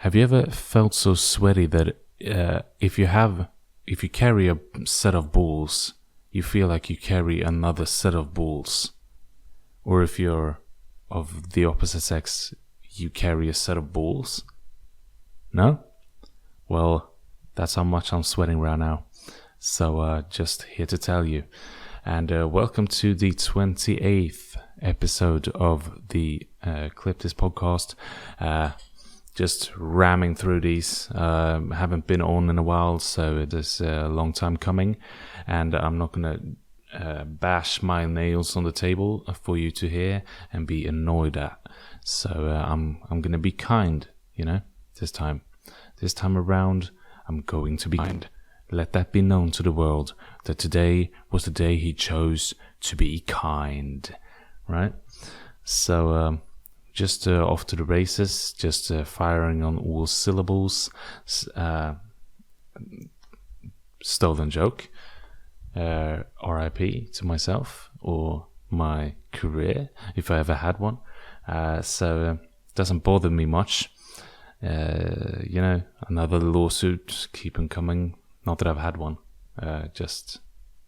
Have you ever felt so sweaty that if you carry a set of balls, you feel like you carry another set of balls? Or if you're of the opposite sex, you carry a set of balls? No? Well, that's how much I'm sweating right now. So just here to tell you. And welcome to the 28th episode of the Clip This podcast. Just ramming through these. Haven't been on in a while, so it is a long time coming. And I'm not going to bash my nails on the table for you to hear and be annoyed at. So I'm going to be kind, this time. This time around, I'm going to be kind. Let that be known to the world that today was the day he chose to be kind, right? So just off to the races, just firing on all syllables. Stolen joke. RIP to myself or my career, if I ever had one. So it doesn't bother me much. Another lawsuit, keep on coming. Not that I've had one, just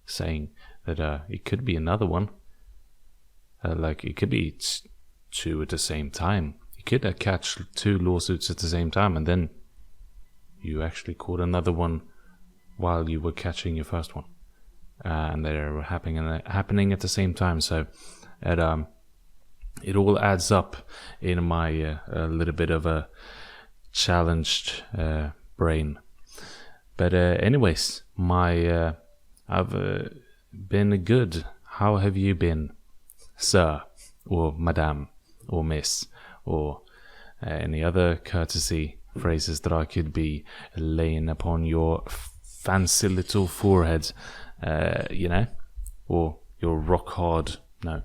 saying that it could be another one. It could be two at the same time. You could catch two lawsuits at the same time, and then you actually caught another one while you were catching your first one, and they're happening at the same time. So it all adds up in my a little bit of a challenged brain. But anyways, I've been good. How have you been, sir, or madame, or miss, or any other courtesy phrases that I could be laying upon your fancy little forehead, or your rock hard? No,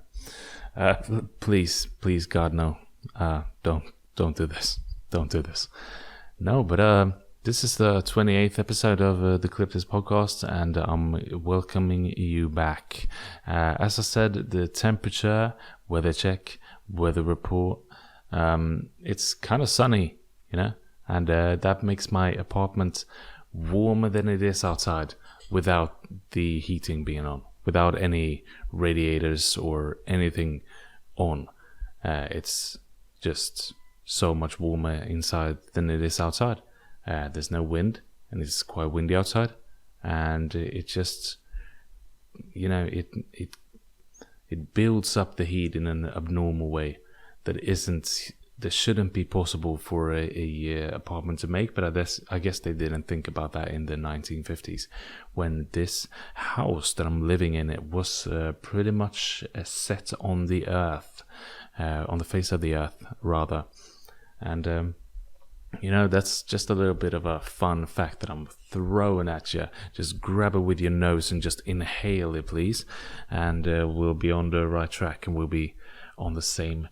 please, God, no. Don't do this. Don't do this. No, but this is the 28th episode of the Clip This podcast, and I'm welcoming you back. As I said, the temperature, weather check, weather report, it's kind of sunny, and that makes my apartment warmer than it is outside without the heating being on, without any radiators or anything on. It's just so much warmer inside than it is outside. There's no wind, and it's quite windy outside, and it just, it builds up the heat in an abnormal way that shouldn't be possible for a apartment to make. But I guess they didn't think about that in the 1950s, when this house that I'm living in, it was pretty much set on the earth, on the face of the earth rather, and that's just a little bit of a fun fact that I'm throwing at you. Just grab it with your nose and just inhale it, please. And we'll be on the right track, and we'll be on the same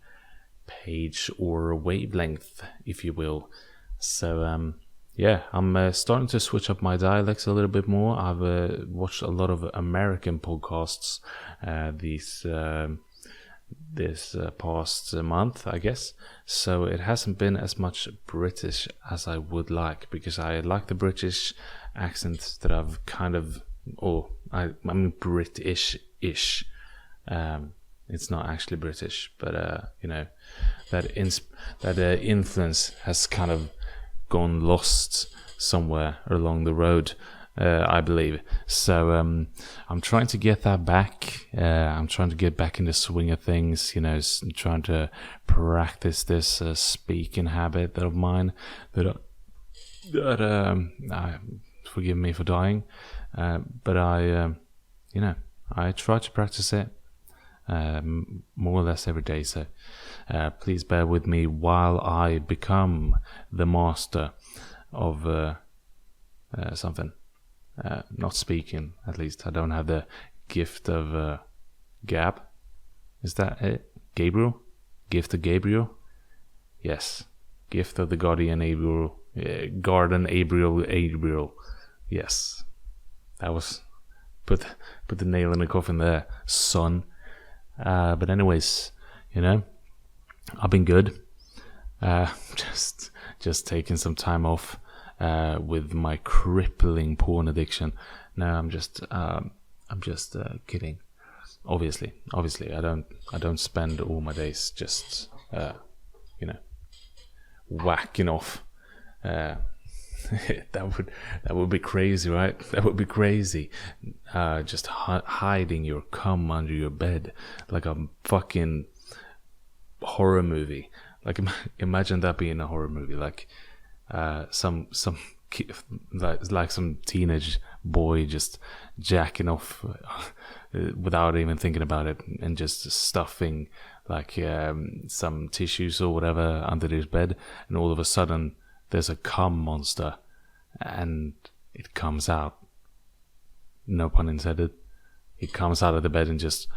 page or wavelength, if you will. So, I'm starting to switch up my dialects a little bit more. I've watched a lot of American podcasts this past month, I guess. So it hasn't been as much British as I would like, because I like the British accent that I've kind of, I'm British-ish. It's not actually British, but that influence has kind of gone lost somewhere along the road. I believe. So I'm trying to get that back. I'm trying to get back in the swing of things, trying to practice this speaking habit of mine that forgive me for dying, but I try to practice it more or less every day. So please bear with me while I become the master of something. Not speaking, at least. I don't have the gift of Gab. Is that it? Gabriel? Gift of Gabriel? Yes. Gift of the Guardian Gabriel. Garden Gabriel. Yes. That was... Put the nail in the coffin there, son. But anyways, I've been good. just taking some time off with my crippling porn addiction. No, I'm just kidding. Obviously, I don't spend all my days just whacking off. That would be crazy, right? That would be crazy. Just hiding your cum under your bed like a fucking horror movie. Like imagine that being a horror movie. Like some like some teenage boy just jacking off without even thinking about it, and just stuffing like some tissues or whatever under his bed, and all of a sudden there's a cum monster and it comes out, no pun intended, it comes out of the bed and just,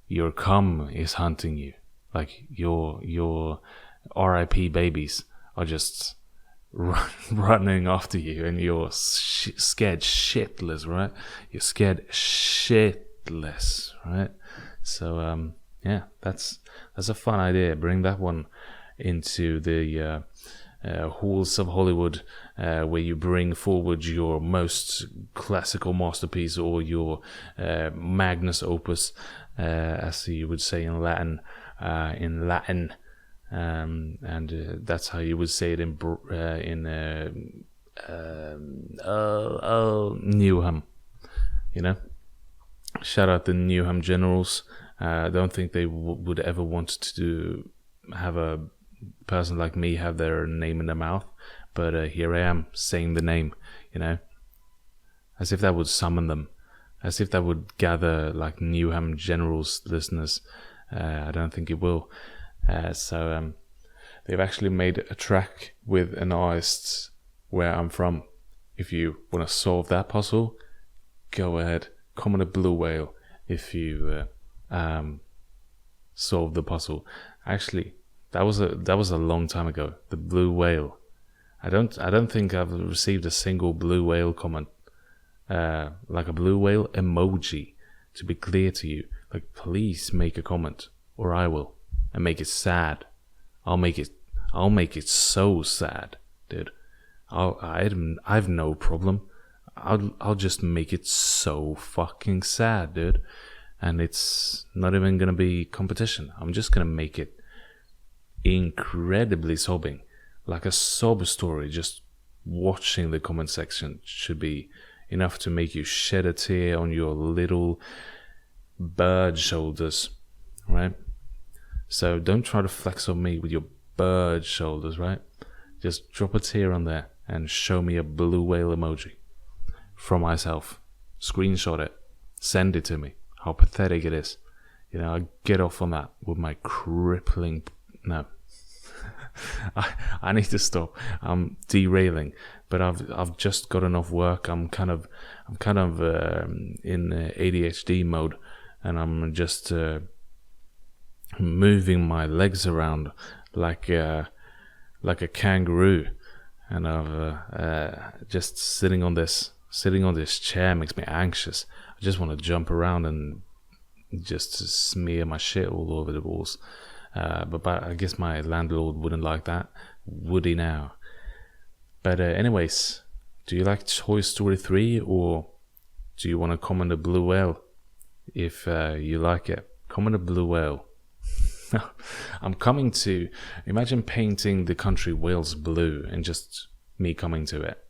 your cum is hunting you. Like your RIP babies are just running after you, and you're scared shitless, right? You're scared shitless, right? So yeah, that's a fun idea. Bring that one into the halls of Hollywood, where you bring forward your most classical masterpiece, or your magnus opus, as you would say in Latin. And that's how you would say it in Newham. You know, shout out the Newham Generals. I don't think they would ever want to have a person like me have their name in their mouth, but here I am saying the name, you know, as if that would summon them, as if that would gather like Newham Generals listeners. I don't think it will. So they've actually made a track with an artist where I'm from. If you want to solve that puzzle, go ahead, comment a blue whale if you solve the puzzle. Actually, that was a long time ago. The blue whale. I don't think I've received a single blue whale comment, like a blue whale emoji. To be clear to you, like, please make a comment, or I will, and make it sad. I'll make it so sad, dude. I've no problem. I'll just make it so fucking sad, dude. And it's not even gonna be competition. I'm just gonna make it incredibly sobbing, like a sob story. Just watching the comment section should be enough to make you shed a tear on your little bird shoulders, right? So don't try to flex on me with your bird shoulders, right? Just drop a tear on there and show me a blue whale emoji from myself. Screenshot it, send it to me. How pathetic it is. You know, I get off on that with my crippling... No. I need to stop. I'm derailing, but I've just gotten off work. I'm kind of in ADHD mode, and I'm just moving my legs around like a kangaroo, and I've just sitting on this chair makes me anxious. I just want to jump around and just smear my shit all over the walls. But I guess my landlord wouldn't like that, would he now? But anyways, do you like Toy Story 3, or do you want to comment a blue whale? If you like it, comment a blue whale. I'm coming to... Imagine painting the country Wales blue and just me coming to it.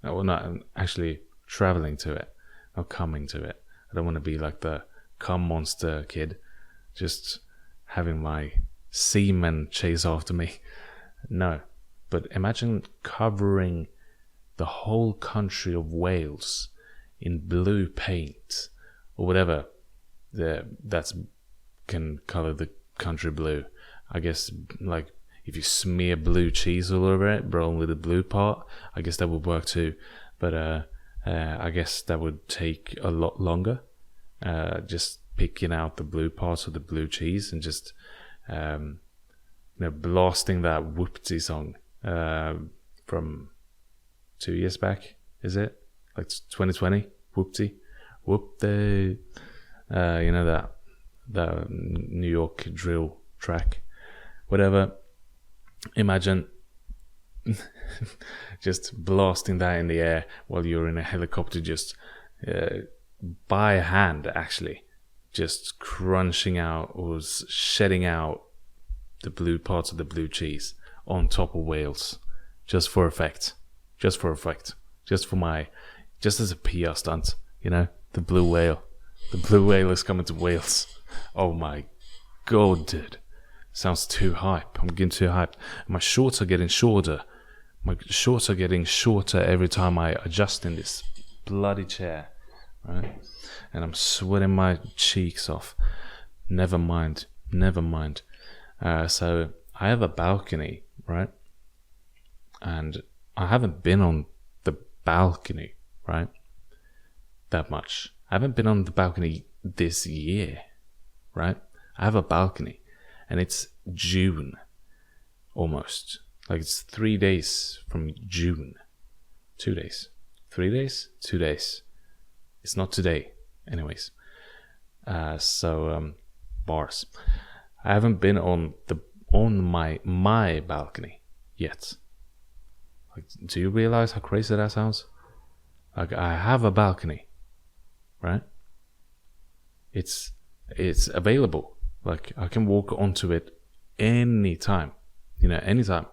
Well, not actually traveling to it, not coming to it. I don't want to be like the cum monster kid, just having my semen chase after me. No, but imagine covering the whole country of Wales in blue paint, or whatever that's can color the country blue. I guess, like, if you smear blue cheese all over it, but only the blue part, I guess that would work too. But I guess that would take a lot longer. Just picking out the blue parts of the blue cheese and just blasting that Whoopty song from 2 years back. Is it like 2020? Whoopty, Whoopty. That New York drill track, whatever. Imagine just blasting that in the air while you're in a helicopter, just by hand, actually, just crunching out or shedding out the blue parts of the blue cheese on top of whales, just for effect, just as a PR stunt, the blue whale is coming to Wales. Oh my god, dude, sounds too hype. I'm getting too hyped. My shorts are getting shorter. Every time I adjust in this bloody chair, right? And I'm sweating my cheeks off. Never mind. So I have a balcony, right? And I haven't been on the balcony, right? That much. I haven't been on the balcony this year, right? I have a balcony, and it's June, almost. Like, it's 3 days from June. 2 days. 3 days? 2 days. It's not today, anyways. Bars. I haven't been on my balcony yet. Like, do you realize how crazy that sounds? Like, I have a balcony, right? It's available. Like, I can walk onto it anytime, anytime.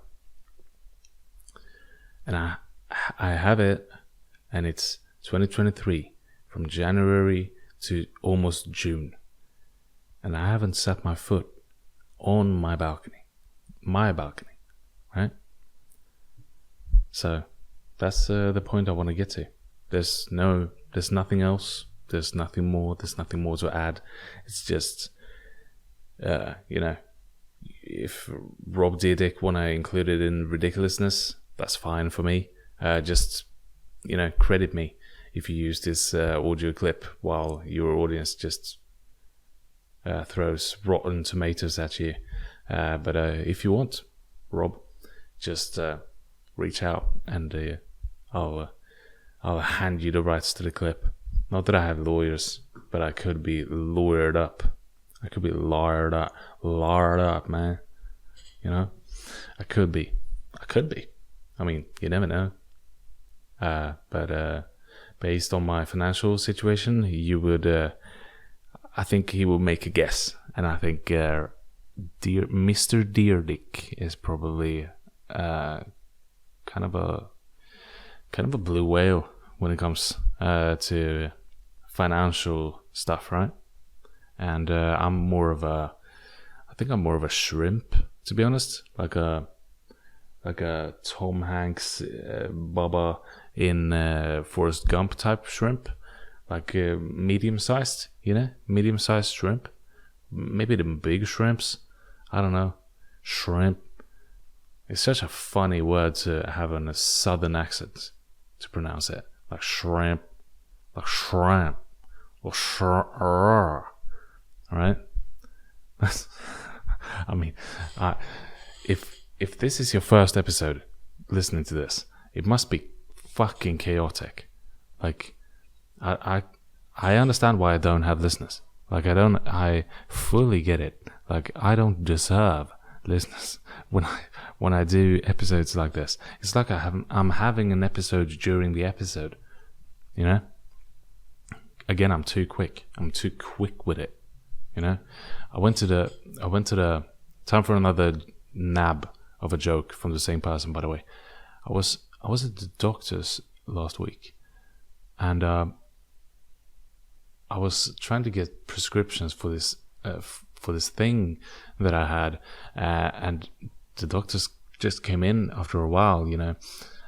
And I have it, and it's 2023 from January to almost June, and I haven't set my foot on my balcony, right? So that's the point I want to get to. There's nothing else. There's nothing more to add. It's just, if Rob Dyrdek want to include it in ridiculousness, that's fine for me. Just, credit me if you use this audio clip while your audience just throws rotten tomatoes at you. But if you want, Rob, just reach out, and I'll hand you the rights to the clip. Not that I have lawyers, but I could be lawyered up. I could be lawyered up, man. I could be. I mean, you never know. But based on my financial situation, you would. I think he will make a guess, and I think Mr. Dyrdek is probably kind of a blue whale when it comes to financial stuff, right? And I'm more of a shrimp, to be honest, like a Tom Hanks, Baba in Forrest Gump type shrimp, like medium-sized shrimp. Maybe the big shrimps, I don't know. Shrimp. It's such a funny word to have in a southern accent to pronounce it, like shrimp, or right? I mean, if this is your first episode listening to this, it must be fucking chaotic. Like, I understand why I don't have listeners. Like, I fully get it. Like, I don't deserve listeners when I do episodes like this. It's like I'm having an episode during the episode, Again, I'm too quick. I'm too quick with it, I went to the time for another nab of a joke from the same person, by the way. I was at the doctor's last week, and I was trying to get prescriptions for this thing that I had, and the doctors just came in after a while,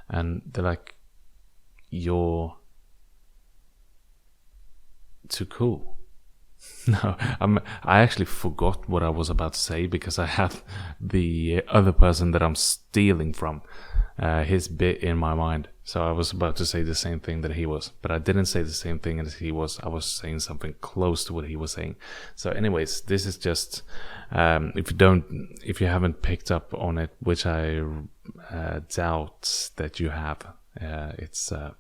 and they're like, "You're too cool." No, I actually forgot what I was about to say because I have the other person that I'm stealing from, his bit in my mind. So I was about to say the same thing that he was, but I didn't say the same thing as he was. I was saying something close to what he was saying. So anyways, this is just, if you haven't picked up on it, which I doubt that you have, it's a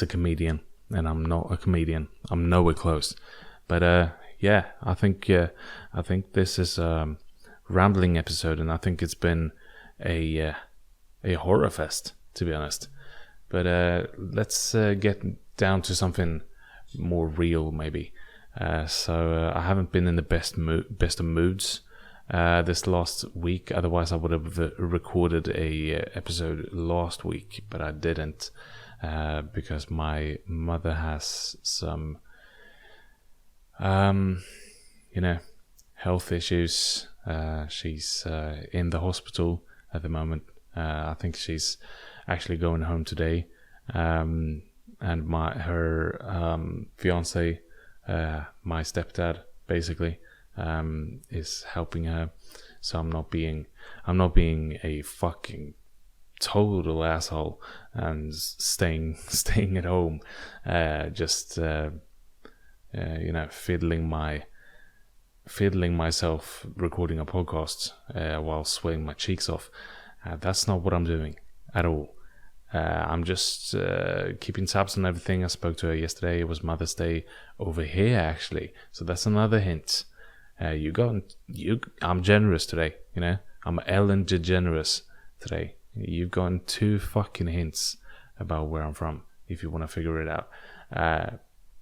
comedian. And I'm not a comedian. I'm nowhere close. But yeah, I think this is a rambling episode, and I think it's been a horror fest, to be honest. But let's get down to something more real, maybe. So I haven't been in the best of moods this last week. Otherwise, I would have recorded a episode last week, but I didn't because my mother has some, health issues. She's in the hospital at the moment. I think she's actually going home today. And her fiance, my stepdad, basically, is helping her. So I'm not being a fucking total asshole and staying at home, just fiddling myself recording a podcast while sweating my cheeks off. That's not what I'm doing at all. I'm just keeping tabs on everything. I spoke to her yesterday. It was Mother's Day over here, actually. So that's another hint. I'm generous today, I'm Ellen DeGeneres today. You've gotten 2 fucking hints about where I'm from, if you want to figure it out.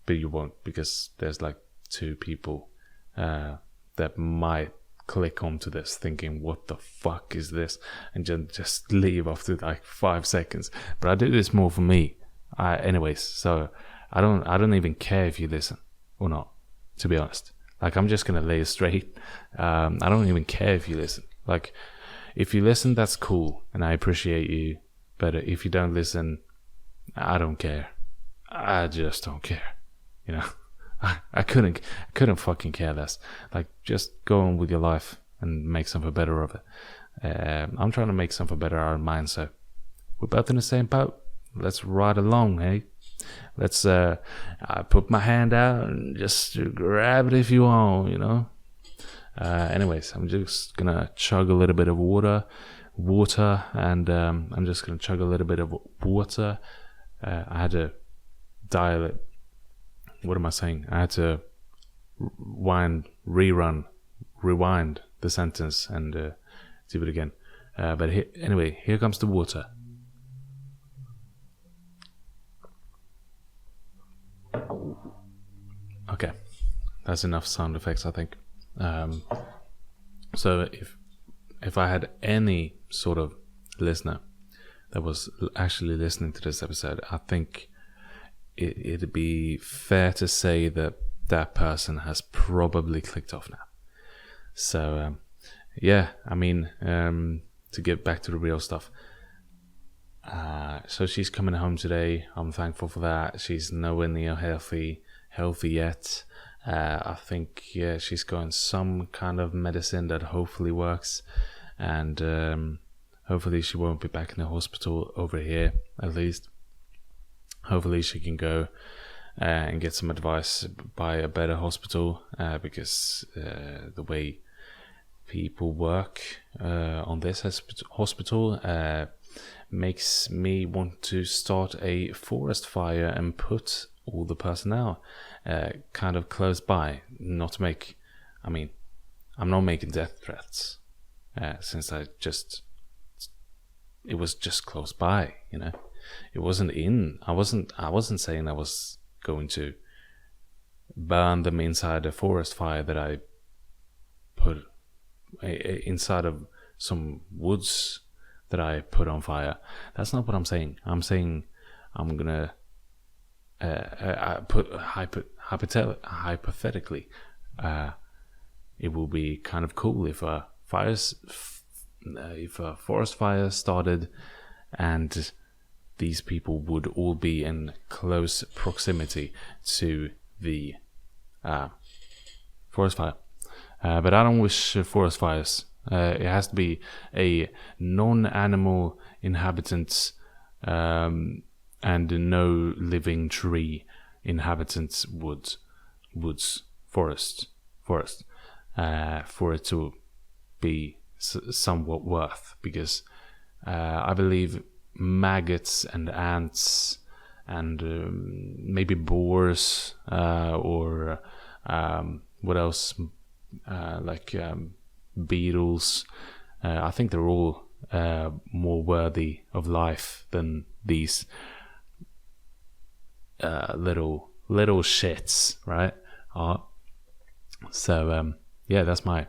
But you won't, because there's like 2 people that might click onto this thinking, what the fuck is this, and just leave after like 5 seconds. But I do this more for me, anyways. So I don't even care if you listen or not, to be honest. Like, I'm just gonna lay it straight. I don't even care if you listen. Like, if you listen, that's cool, and I appreciate you. But if you don't listen, I don't care. I just don't care. I couldn't fucking care less. Like, just go on with your life and make something better of it. I'm trying to make something better out of mine, so we're both in the same boat. Let's ride along, hey? Let's I put my hand out and just grab it if you want, Anyways, I'm just gonna chug a little bit of water, and I'm just gonna chug a little bit of water. I had to dial it. What am I saying? I had to rewind the sentence and do it again. But anyway, here comes the water. Okay, that's enough sound effects, I think. So if I had any sort of listener that was actually listening to this episode, I think it'd be fair to say that person has probably clicked off now. So to get back to the real stuff. So she's coming home today. I'm thankful for that. She's nowhere near healthy yet. I think she's got some kind of medicine that hopefully works, and hopefully she won't be back in the hospital over here, at least. Hopefully she can go and get some advice by a better hospital, because the way people work on this hospital makes me want to start a forest fire and put all the personnel kind of close by. I'm not making death threats, since it was just close by, It wasn't I wasn't saying I was going to burn them inside a forest fire that I put inside of some woods that I put on fire. That's not what I'm saying. I'm saying I'm gonna hypothetically, it will be kind of cool if a forest fire started and these people would all be in close proximity to the forest fire. But I don't wish forest fires. It has to be a non-animal inhabitants and no living tree inhabitants forest for it to be somewhat worth, because I believe maggots and ants and maybe boars or what else, beetles, I think they're all more worthy of life than these little shits, right? So yeah, that's my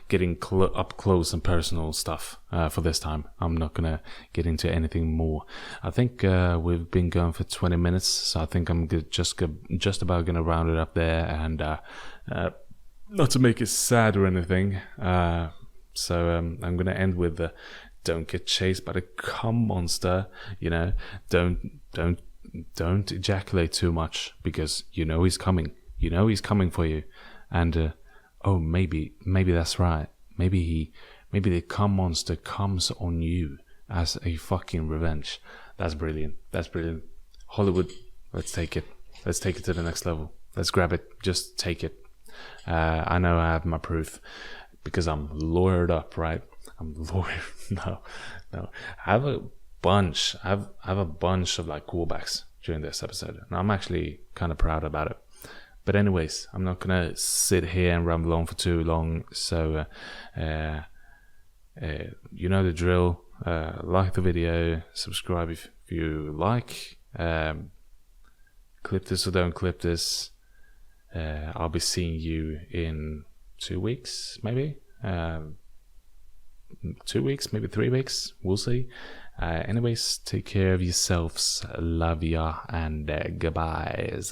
getting up close and personal stuff for this time. I'm not gonna get into anything more. I think we've been going for 20 minutes, so I think I'm just about gonna round it up there, and not to make it sad or anything. So I'm gonna end with don't get chased by the cum monster. You know, don't ejaculate too much, because you know he's coming. You know he's coming for you, and oh, maybe that's right. Maybe the cum monster comes on you as a fucking revenge. That's brilliant. Hollywood, let's take it. Let's take it to the next level. Let's grab it. Just take it. I know I have my proof because I'm lawyered up, right? I'm lawyered. No. I have a bunch. I have a bunch of like callbacks during this episode, and I'm actually kind of proud about it. But anyways, I'm not gonna sit here and ramble on for too long. So, you know the drill. Like the video, subscribe if you like. Clip this or don't clip this. I'll be seeing you in 2 weeks, maybe. 2 weeks, maybe 3 weeks. We'll see. Anyways, take care of yourselves. Love ya, and goodbyes.